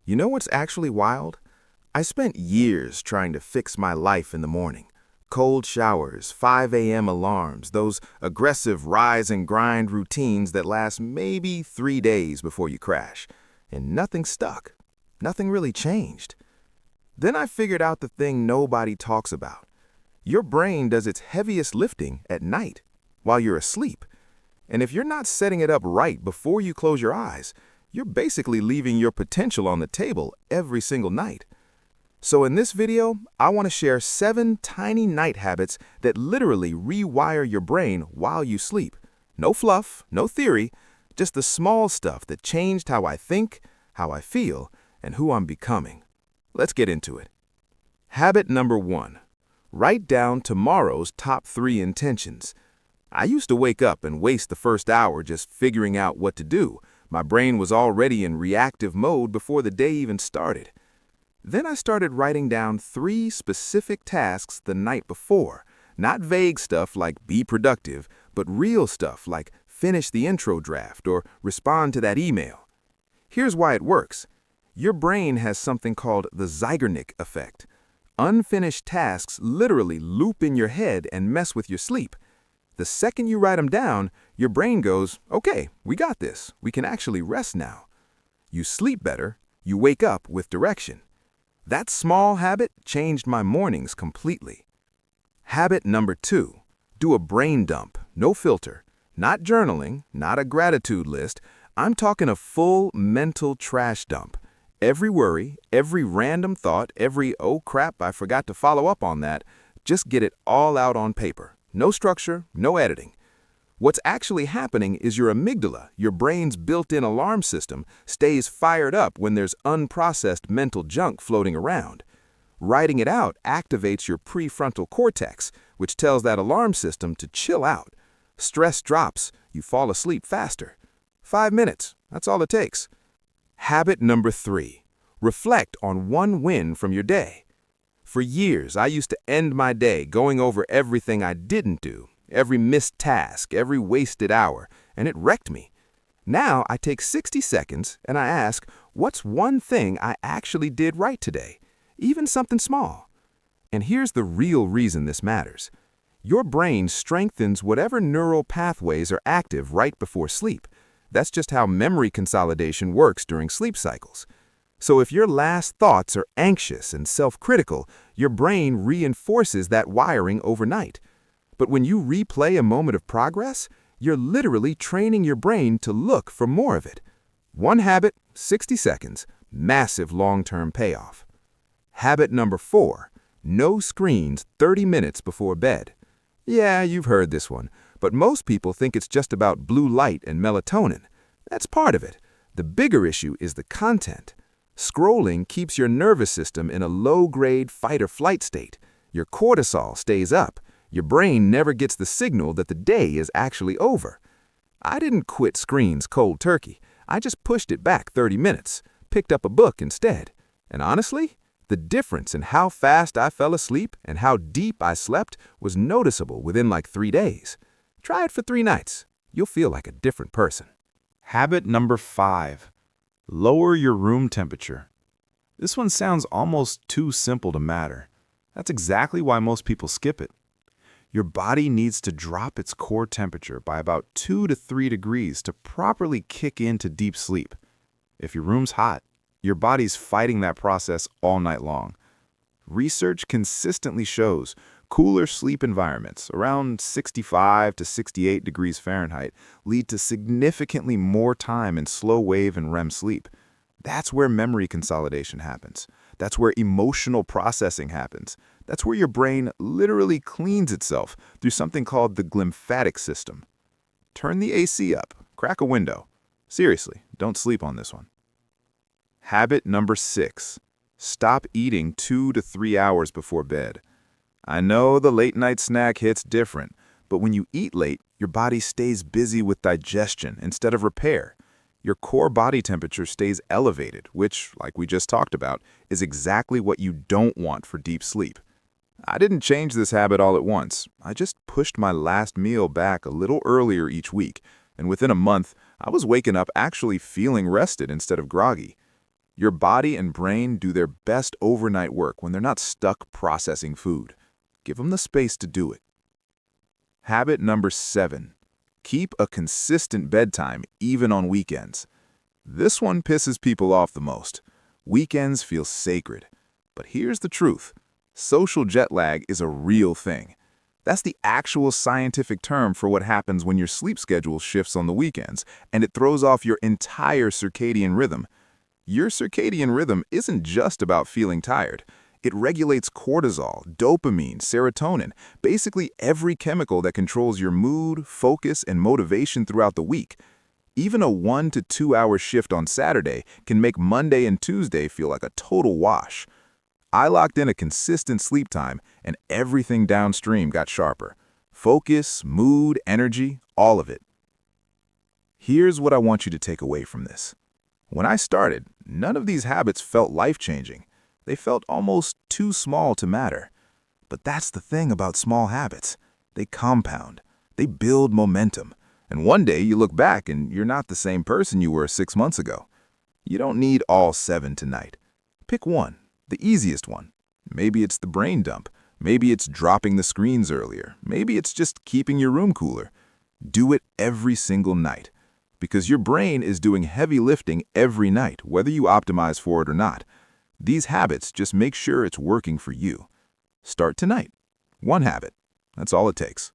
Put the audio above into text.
You know what's actually wild? I spent years trying to fix my life in the morning. Cold showers, 5 a.m. alarms, those aggressive rise and grind routines that last maybe 3 days before you crash. And nothing stuck. Nothing really changed. Then I figured out the thing nobody talks about. Your brain does its heaviest lifting at night, while you're asleep. And if you're not setting it up right before you close your eyes, you're basically leaving your potential on the table every single night. So in this video, I want to share 7 tiny night habits that literally rewire your brain while you sleep. No fluff, no theory, just the small stuff that changed how I think, how I feel, and who I'm becoming. Let's get into it. Habit number 1. Write down tomorrow's top 3 intentions. I used to wake up and waste the first hour just figuring out what to do. My brain was already in reactive mode before the day even started. Then I started writing down 3 specific tasks the night before. Not vague stuff like be productive, but real stuff like finish the intro draft or respond to that email. Here's why it works. Your brain has something called the Zeigarnik effect. Unfinished tasks literally loop in your head and mess with your sleep. The second you write them down, your brain goes, okay, we got this. We can actually rest now. You sleep better, you wake up with direction. That small habit changed my mornings completely. Habit number 2, do a brain dump, no filter. Not journaling, not a gratitude list. I'm talking a full mental trash dump. Every worry, every random thought, every oh crap, I forgot to follow up on that, just get it all out on paper. No structure, no editing. What's actually happening is your amygdala, your brain's built-in alarm system, stays fired up when there's unprocessed mental junk floating around. Writing it out activates your prefrontal cortex, which tells that alarm system to chill out. Stress drops, you fall asleep faster. 5 minutes, that's all it takes. Habit number 3, reflect on one win from your day. For years, I used to end my day going over everything I didn't do, every missed task, every wasted hour, and it wrecked me. Now I take 60 seconds and I ask, what's one thing I actually did right today? Even something small. And here's the real reason this matters. Your brain strengthens whatever neural pathways are active right before sleep. That's just how memory consolidation works during sleep cycles. So if your last thoughts are anxious and self-critical, your brain reinforces that wiring overnight. But when you replay a moment of progress, you're literally training your brain to look for more of it. One habit, 60 seconds, massive long-term payoff. Habit number 4, no screens 30 minutes before bed. Yeah, you've heard this one, but most people think it's just about blue light and melatonin. That's part of it. The bigger issue is the content. Scrolling keeps your nervous system in a low-grade fight-or-flight state. Your cortisol stays up. Your brain never gets the signal that the day is actually over. I didn't quit screens cold turkey. I just pushed it back 30 minutes, picked up a book instead. And honestly, the difference in how fast I fell asleep and how deep I slept was noticeable within like 3 days. Try it for 3 nights. You'll feel like a different person. Habit number 5, lower your room temperature. This one sounds almost too simple to matter. That's exactly why most people skip it. Your body needs to drop its core temperature by about 2 to 3 degrees to properly kick into deep sleep. If your room's hot, your body's fighting that process all night long. Research consistently shows cooler sleep environments, around 65 to 68 degrees Fahrenheit, lead to significantly more time in slow wave and REM sleep. That's where memory consolidation happens. That's where emotional processing happens. That's where your brain literally cleans itself through something called the glymphatic system. Turn the AC up, crack a window. Seriously, don't sleep on this one. Habit number 6, stop eating 2 to 3 hours before bed. I know the late night snack hits different, but when you eat late, your body stays busy with digestion instead of repair. Your core body temperature stays elevated, which, like we just talked about, is exactly what you don't want for deep sleep. I didn't change this habit all at once. I just pushed my last meal back a little earlier each week, and within a month, I was waking up actually feeling rested instead of groggy. Your body and brain do their best overnight work when they're not stuck processing food. Give them the space to do it. Habit number 7. Keep a consistent bedtime even on weekends. This one pisses people off the most. Weekends feel sacred. But here's the truth. Social jet lag is a real thing. That's the actual scientific term for what happens when your sleep schedule shifts on the weekends, and it throws off your entire circadian rhythm. Your circadian rhythm isn't just about feeling tired. It regulates cortisol, dopamine, serotonin, basically every chemical that controls your mood, focus, and motivation throughout the week. Even a 1 to 2 hour shift on Saturday can make Monday and Tuesday feel like a total wash. I locked in a consistent sleep time, and everything downstream got sharper. Focus, mood, energy, all of it. Here's what I want you to take away from this. When I started, none of these habits felt life-changing. They felt almost too small to matter. But that's the thing about small habits. They compound. They build momentum. And one day you look back and you're not the same person you were 6 months ago. You don't need all 7 tonight. Pick one, the easiest one. Maybe it's the brain dump. Maybe it's dropping the screens earlier. Maybe it's just keeping your room cooler. Do it every single night. Because your brain is doing heavy lifting every night, whether you optimize for it or not. These habits just make sure it's working for you. Start tonight. One habit. That's all it takes.